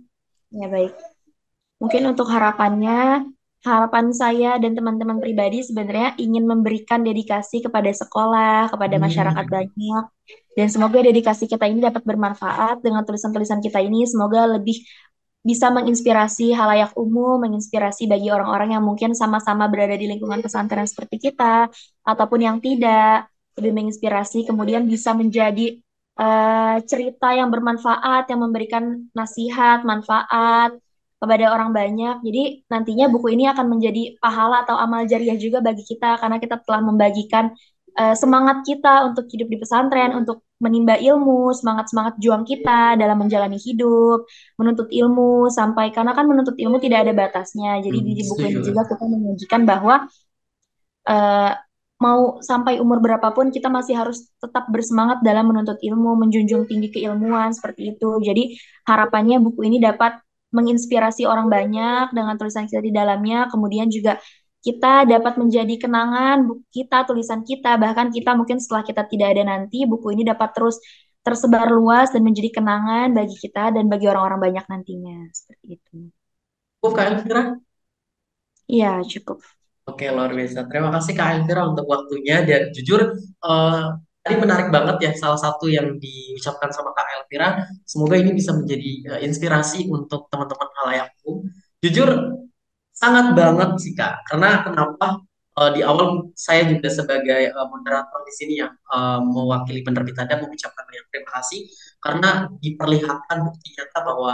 Speaker 2: Ya baik. Mungkin untuk harapannya, harapan saya dan teman-teman pribadi sebenarnya ingin memberikan dedikasi kepada sekolah, kepada masyarakat
Speaker 1: Hmm.
Speaker 2: banyak. Dan semoga dedikasi kita ini dapat bermanfaat dengan tulisan-tulisan kita ini. Semoga lebih bisa menginspirasi halayak umum, menginspirasi bagi orang-orang yang mungkin sama-sama berada di lingkungan pesantren seperti kita, ataupun yang tidak, lebih menginspirasi, kemudian bisa menjadi cerita yang bermanfaat, yang memberikan nasihat, manfaat kepada orang banyak. Jadi nantinya buku ini akan menjadi pahala atau amal jariah juga bagi kita karena kita telah membagikan semangat kita untuk hidup di pesantren, untuk menimba ilmu, semangat-semangat juang kita dalam menjalani hidup, menuntut ilmu sampai karena kan menuntut ilmu tidak ada batasnya. Jadi di buku
Speaker 1: Setuju
Speaker 2: ini juga
Speaker 1: banget.
Speaker 2: kita menyajikan bahwa eh, mau sampai umur berapapun kita masih harus tetap bersemangat dalam menuntut ilmu, menjunjung tinggi keilmuan seperti itu. Jadi harapannya buku ini dapat menginspirasi orang banyak dengan tulisan kita di dalamnya, kemudian juga kita dapat menjadi kenangan buku kita, tulisan kita, bahkan kita mungkin setelah kita tidak ada nanti, buku ini dapat terus tersebar luas dan menjadi kenangan bagi kita dan bagi orang-orang banyak nantinya. Seperti itu.
Speaker 1: Cukup Kak Elvira.
Speaker 2: Iya, cukup.
Speaker 1: Oke, luar biasa. Terima kasih Kak Elvira untuk waktunya dan jujur eh, tadi menarik banget ya salah satu yang diucapkan sama Kak Elvira. Semoga ini bisa menjadi inspirasi untuk teman-teman halayakku. Jujur sangat banget sih Kak. Karena kenapa di awal saya juga sebagai moderator di sini ya mewakili penerbit Anda mengucapkan banyak terima kasih karena diperlihatkan bukti nyata bahwa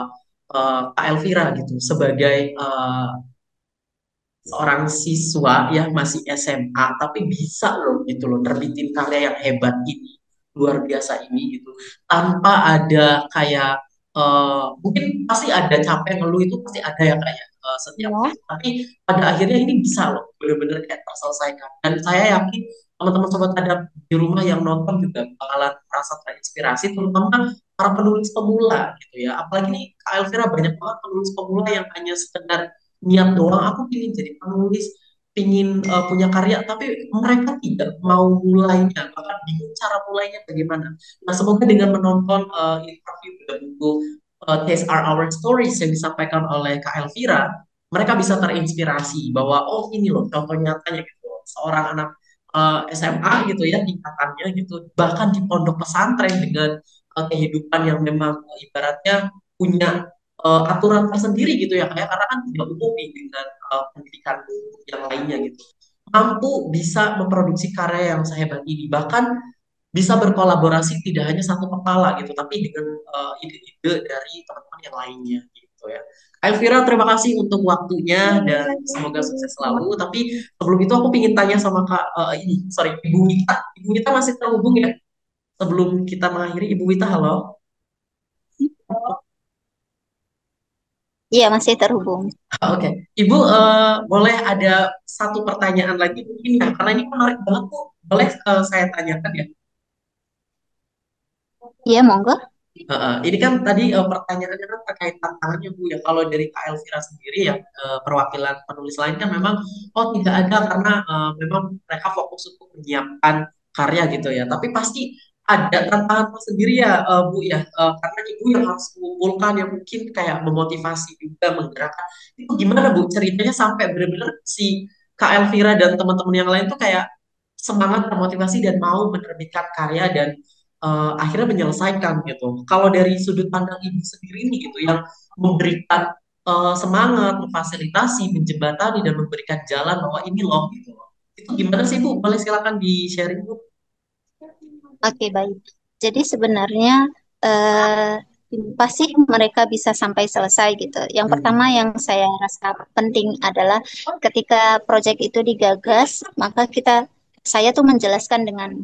Speaker 1: Kak Elvira gitu sebagai seorang siswa ya masih SMA tapi bisa loh gitu loh terbitin karya yang hebat ini, luar biasa ini gitu, tanpa ada kayak mungkin pasti ada capek ngeluh itu pasti ada ya kayak setiap
Speaker 2: Ya.
Speaker 1: film, tapi pada akhirnya ini bisa loh bener-bener kayak terselesaikan, dan saya yakin teman-teman sobat adab di rumah yang nonton juga bakalan merasa terinspirasi, terutama para penulis pemula gitu ya, apalagi nih Kak Elvira banyak banget penulis pemula yang hanya sekedar niat doang, aku ingin jadi penulis, ingin punya karya, tapi mereka tidak mau mulainya, bahkan bingung cara mulainya bagaimana. Nah, semoga dengan menonton interview dan buku These Are Our Stories yang disampaikan oleh Kak Elvira, mereka bisa terinspirasi bahwa oh ini loh contoh nyatanya gitu, seorang anak SMA gitu ya tingkatannya gitu, bahkan di pondok pesantren dengan kehidupan yang memang ibaratnya punya aturan tersendiri gitu ya kayak karena kan tidak umum nih dengan pendidikan yang lainnya gitu, mampu bisa memproduksi karya yang sehebat ini, bahkan bisa berkolaborasi tidak hanya satu kepala gitu tapi dengan ide-ide dari teman-teman yang lainnya gitu ya. Elvira, terima kasih untuk waktunya dan semoga sukses selalu. Tapi sebelum itu aku ingin tanya sama Kak ini, sorry, Ibu Wita. Ibu Wita masih terhubung ya? Sebelum kita mengakhiri, Ibu Wita, halo.
Speaker 3: Iya, masih terhubung.
Speaker 1: Oke, Ibu boleh ada satu pertanyaan lagi mungkin ya, karena ini menarik banget tuh. Boleh saya tanyakan ya?
Speaker 3: Iya, monggo.
Speaker 1: Ini kan tadi pertanyaannya kan terkait tantangannya Bu ya. Kalau dari Kak Elvira sendiri ya, perwakilan penulis lain kan memang oh tidak ada karena memang mereka fokus untuk menyiapkan karya gitu ya. Tapi pasti ada tantangan tersendiri ya Bu ya. Karena Ibu yang harus mengumpulkan yang mungkin kayak memotivasi juga menggerakkan. Itu gimana Bu ceritanya sampai benar-benar si Kak Elvira dan teman-teman yang lain tuh kayak semangat termotivasi dan mau menerbitkan karya dan akhirnya menyelesaikan gitu. Kalau dari sudut pandang ibu sendiri nih gitu yang memberikan semangat, memfasilitasi, menjembatani dan memberikan jalan bahwa ini loh gitu loh. Itu gimana sih Bu? Boleh silakan di sharing Bu.
Speaker 3: Oke, baik. Jadi sebenarnya eh, pasti mereka bisa sampai selesai gitu. Yang pertama
Speaker 1: Hmm.
Speaker 3: yang saya rasa penting adalah ketika proyek itu digagas, maka saya tuh menjelaskan dengan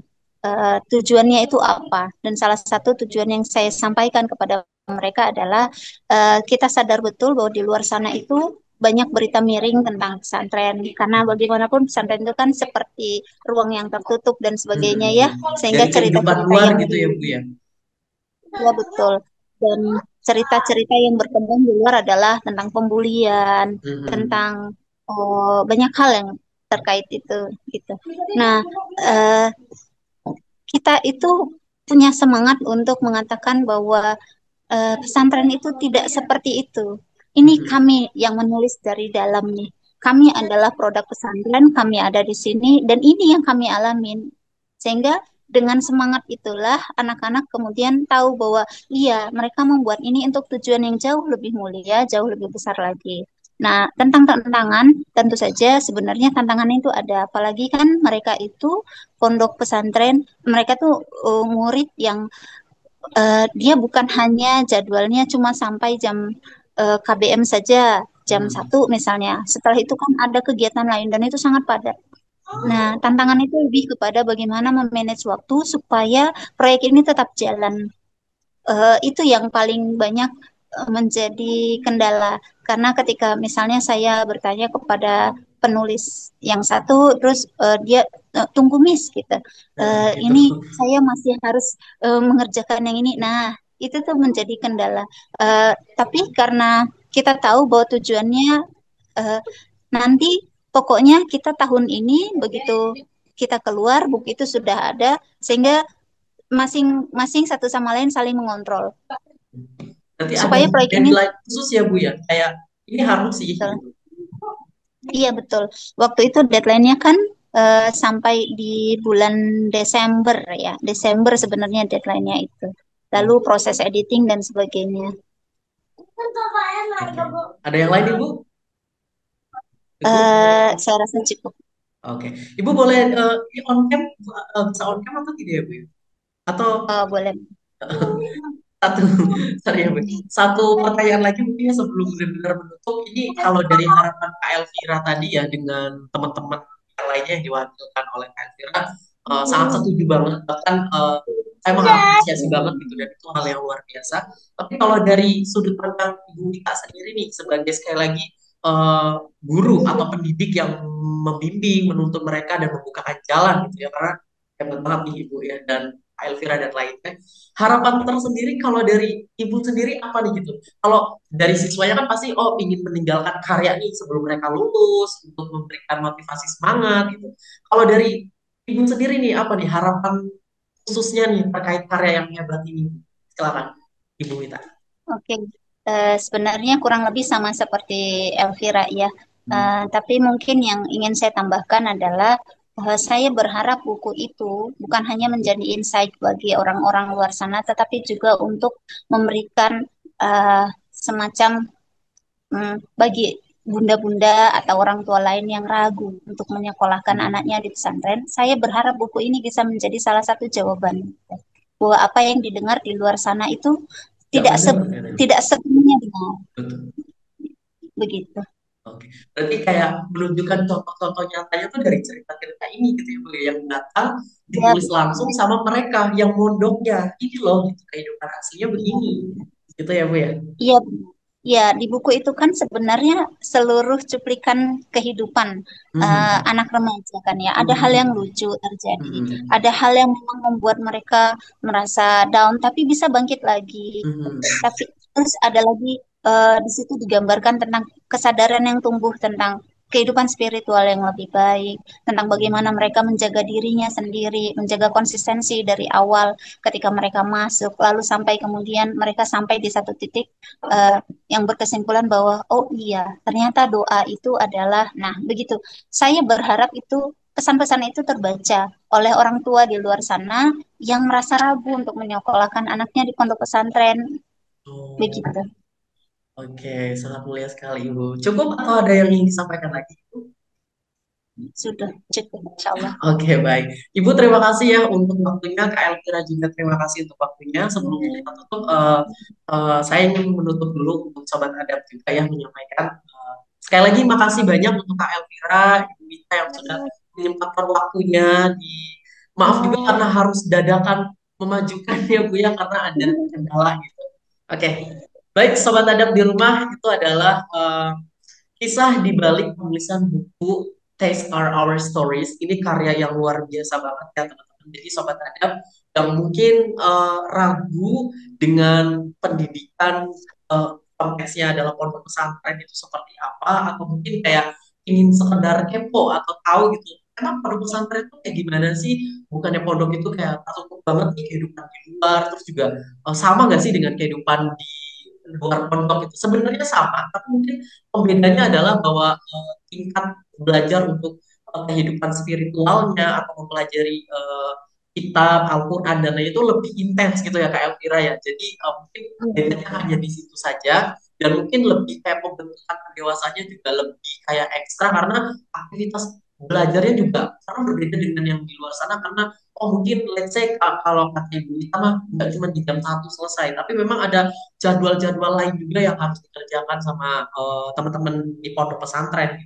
Speaker 3: tujuannya itu apa. Dan salah satu tujuan yang saya sampaikan kepada mereka adalah kita sadar betul bahwa di luar sana itu banyak berita miring tentang pesantren karena bagaimanapun pesantren itu kan seperti ruang yang tertutup dan sebagainya ya, sehingga
Speaker 1: Dari kehidupan
Speaker 3: cerita-cerita
Speaker 1: luar
Speaker 3: yang
Speaker 1: gitu ya Bu ya.
Speaker 3: ya betul, dan cerita-cerita yang berkembang di luar adalah tentang pembulian,
Speaker 1: Hmm.
Speaker 3: tentang banyak hal yang terkait itu gitu. Nah, eh, kita itu punya semangat untuk mengatakan bahwa pesantren itu tidak seperti itu. Ini kami yang menulis dari dalam nih. Kami adalah produk pesantren, kami ada di sini, dan ini yang kami alamin. Sehingga dengan semangat itulah anak-anak kemudian tahu bahwa iya, mereka membuat ini untuk tujuan yang jauh lebih mulia, jauh lebih besar lagi. Nah, tentang tantangan, tentu saja sebenarnya tantangannya itu ada. Apalagi kan mereka itu pondok pesantren, mereka tuh murid yang dia bukan hanya jadwalnya cuma sampai jam KBM saja, jam 1 misalnya. Setelah itu kan ada kegiatan lain dan itu sangat padat. Nah, tantangan itu lebih kepada bagaimana memanage waktu supaya proyek ini tetap jalan. Itu yang paling banyak menjadi kendala. Karena ketika misalnya saya bertanya kepada penulis yang satu, terus dia tunggu Miss gitu.
Speaker 1: Nah, gitu.
Speaker 3: Ini saya masih harus mengerjakan yang ini. Nah, itu tuh menjadi kendala. Tapi karena kita tahu bahwa tujuannya eh, nanti pokoknya kita tahun ini begitu kita keluar buku itu sudah ada sehingga masing-masing satu sama lain saling mengontrol
Speaker 1: Berarti ada
Speaker 3: supaya proyek ini
Speaker 1: deadline khusus ya Bu ya. Kayak ini harus sih
Speaker 3: betul.
Speaker 1: gitu.
Speaker 3: Iya betul. Waktu itu deadline-nya kan sampai di bulan Desember ya. Desember sebenarnya deadline-nya itu. Lalu
Speaker 1: Oke.
Speaker 3: proses editing dan sebagainya.
Speaker 1: Oke. Ada yang lain Ibu? Cukup?
Speaker 3: Saya rasa cukup.
Speaker 1: Oke. Ibu boleh ini on cam bisa on cam atau tidak ya Bu? Ya? Atau
Speaker 3: Boleh.
Speaker 1: satu sorry ya Bu. Satu pertanyaan lagi mungkin ya sebelum benar-benar menutup. Ini kalau dari harapan Kak Elvira tadi ya dengan teman-teman yang lainnya yang diwakilkan oleh Kak Elvira, sangat setuju banget. Bahkan saya mengapresiasi banget gitu dan itu hal yang luar biasa. Tapi kalau dari sudut pandang Ibu Mita sendiri nih sebagai sekali lagi eh, guru atau pendidik yang membimbing, menuntun mereka dan membukakan jalan gitu ya karena hebat banget nih Ibu ya dan Kak Elvira dan lainnya. Harapan tersendiri kalau dari ibu sendiri apa nih gitu? Kalau dari siswanya kan pasti oh ingin meninggalkan karya nih sebelum mereka lulus untuk memberikan motivasi semangat gitu. Kalau dari ibu sendiri nih apa nih harapan khususnya nih terkait karya yang hebat ini? Silakan Ibu Wita.
Speaker 3: Oke, sebenarnya kurang lebih sama seperti Elvira ya. Tapi mungkin yang ingin saya tambahkan adalah saya berharap buku itu bukan hanya menjadi insight bagi orang-orang luar sana, tetapi juga untuk memberikan semacam bagi bunda-bunda atau orang tua lain yang ragu untuk menyekolahkan anaknya di pesantren. Saya berharap buku ini bisa menjadi salah satu jawaban bahwa apa yang didengar di luar sana itu
Speaker 1: Gak
Speaker 3: tidak
Speaker 1: benar ya.
Speaker 3: tidak sepenuhnya benar
Speaker 1: Betul.
Speaker 3: begitu.
Speaker 1: Oke. Berarti kayak menunjukkan contoh-contoh nyatanya tuh dari cerita-cerita ini gitu ya Bu ya, yang datang
Speaker 3: Ya,
Speaker 1: ditulis langsung sama mereka yang mondoknya. Ini loh gitu kehidupan aslinya begini. Gitu ya Bu ya.
Speaker 3: iya, ya di buku itu kan sebenarnya seluruh cuplikan kehidupan
Speaker 1: Mhm.
Speaker 3: anak remaja kan ya. Ada hal yang
Speaker 1: Mhm.
Speaker 3: lucu terjadi,
Speaker 1: Mhm.
Speaker 3: ada hal yang memang membuat mereka merasa down, tapi bisa bangkit lagi.
Speaker 1: Mhm.
Speaker 3: Tapi terus ada lagi di situ digambarkan tentang kesadaran yang tumbuh tentang kehidupan spiritual yang lebih baik, tentang bagaimana mereka menjaga dirinya sendiri, menjaga konsistensi dari awal ketika mereka masuk, lalu sampai kemudian mereka sampai di satu titik yang berkesimpulan bahwa oh iya, ternyata doa itu adalah, nah begitu. Saya berharap itu pesan-pesan itu terbaca oleh orang tua di luar sana yang merasa ragu untuk menyekolahkan anaknya di pondok pesantren.
Speaker 1: Oh,
Speaker 3: Begitu.
Speaker 1: oke, sangat mulia sekali Ibu. Cukup atau ada yang ingin disampaikan lagi? Ibu?
Speaker 3: Sudah cukup, insya Allah.
Speaker 1: Oke, baik. Ibu terima kasih ya untuk waktunya. Kak Elvira juga terima kasih untuk waktunya. Sebelum kita tutup, saya ingin menutup dulu untuk Sobat Adab juga yang menyampaikan. Sekali lagi makasih banyak untuk Kak Elvira, Ibu Mita yang sudah menyempatkan waktunya di maaf juga karena harus dadakan memajukan ya Bu ya karena ada kendala gitu. Oke, baik Sobat Adab di rumah itu adalah kisah di balik penulisan buku Taste Are Our Stories. Ini karya yang luar biasa banget ya teman-teman. Jadi Sobat Adab yang mungkin ragu dengan pendidikan konteksnya adalah pondok pesantren itu seperti apa atau mungkin kayak ingin sekedar kepo atau tahu gitu emang pondok pesantren itu kayak gimana sih bukannya pondok itu kayak takut banget nih kehidupan di luar terus juga sama nggak sih dengan kehidupan di luar pondok itu sebenarnya sama tapi mungkin pembedanya adalah bahwa tingkat belajar untuk kehidupan spiritualnya atau mempelajari kitab Al-Quran dan lain itu lebih intens gitu ya Kak Elvira ya. Jadi mungkin bedanya hanya di situ saja dan mungkin lebih kayak pembentukan dewasanya juga lebih kayak ekstra karena aktivitas belajarnya juga karena berbeda dengan yang di luar sana karena oh mungkin let's say kalau kata Ibu Ita mah nggak cuma di jam satu selesai tapi memang ada jadwal-jadwal lain juga yang harus dikerjakan sama teman-teman di pondok pesantren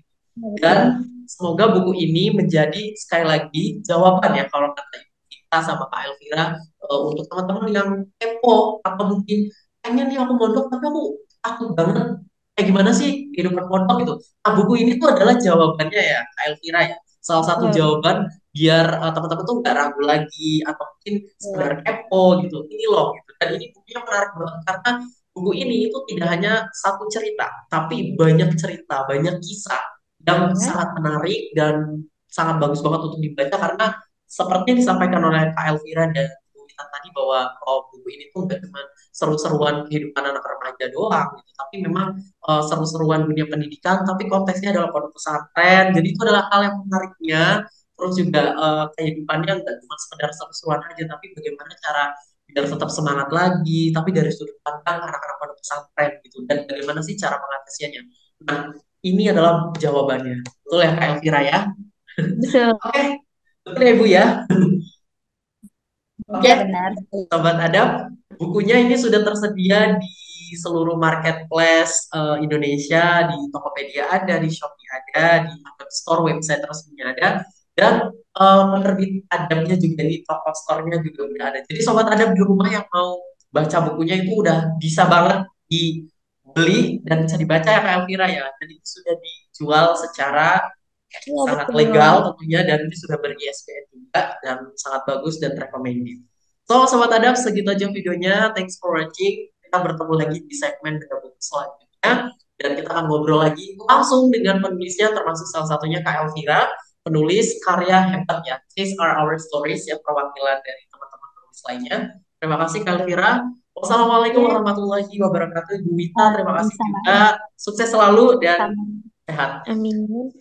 Speaker 1: dan semoga buku ini menjadi sekali lagi jawaban ya kalau kata kita sama Kak Elvira untuk teman-teman yang kepo atau mungkin pengen nih aku mondok tapi aku takut banget kayak gimana sih kehidupan pondok itu. Nah buku ini tuh adalah jawabannya ya Kak Elvira ya. Salah satu jawaban biar teman-teman tuh nggak ragu lagi atau mungkin sekedar kepo gitu. Ini loh gitu. Dan ini bukunya menarik banget karena buku ini itu tidak hanya satu cerita, tapi banyak cerita, banyak kisah yang sangat menarik dan sangat bagus banget untuk dibaca karena seperti yang disampaikan oleh Kak Elvira dan Bu Wita tadi bahwa oh, buku ini tuh gak cuma seru-seruan kehidupan anak remaja doang gitu, tapi memang seru-seruan dunia pendidikan, tapi konteksnya adalah pondok pesantren, jadi itu adalah hal yang menariknya. Terus juga kehidupannya nggak cuma sekedar seru-seruan aja, tapi bagaimana cara biar tetap semangat lagi, tapi dari sudut pandang anak-anak pondok pesantren gitu, dan bagaimana sih cara mengatasinya. Nah, ini adalah jawabannya. Betul ya Kak Elvira ya?
Speaker 2: Betul.
Speaker 1: Oke, betul ya Bu ya?
Speaker 3: Ya
Speaker 1: Oke,
Speaker 3: benar.
Speaker 1: Sobat Adab. Bukunya ini sudah tersedia di seluruh marketplace Indonesia, di Tokopedia ada, di Shopee ada, di App Store website resminya ada, dan penerbit adabnya juga di toko store-nya juga udah ada. Jadi sobat adab di rumah yang mau baca bukunya itu udah bisa banget dibeli dan bisa dibaca ya Kak Elvira ya. Dan itu sudah dijual secara
Speaker 2: Iya,
Speaker 1: sangat
Speaker 2: betul.
Speaker 1: legal tentunya dan ini sudah ber-ISBN juga dan sangat bagus dan recommended. So, Sobat Adab, segitu aja videonya. Thanks for watching. Kita bertemu lagi di segmen beda buku selanjutnya. Dan kita akan ngobrol lagi langsung dengan penulisnya, termasuk salah satunya Kak Elvira, penulis karya hebat ya. These are our stories, ya perwakilan dari teman-teman penulis lainnya. Terima kasih Kak Elvira. Wassalamualaikum
Speaker 2: Ya,
Speaker 1: warahmatullahi wabarakatuh. Bu Wita, terima kasih
Speaker 3: Sama-sama.
Speaker 1: juga. Sukses selalu dan
Speaker 3: Sama.
Speaker 1: sehat.
Speaker 2: amin.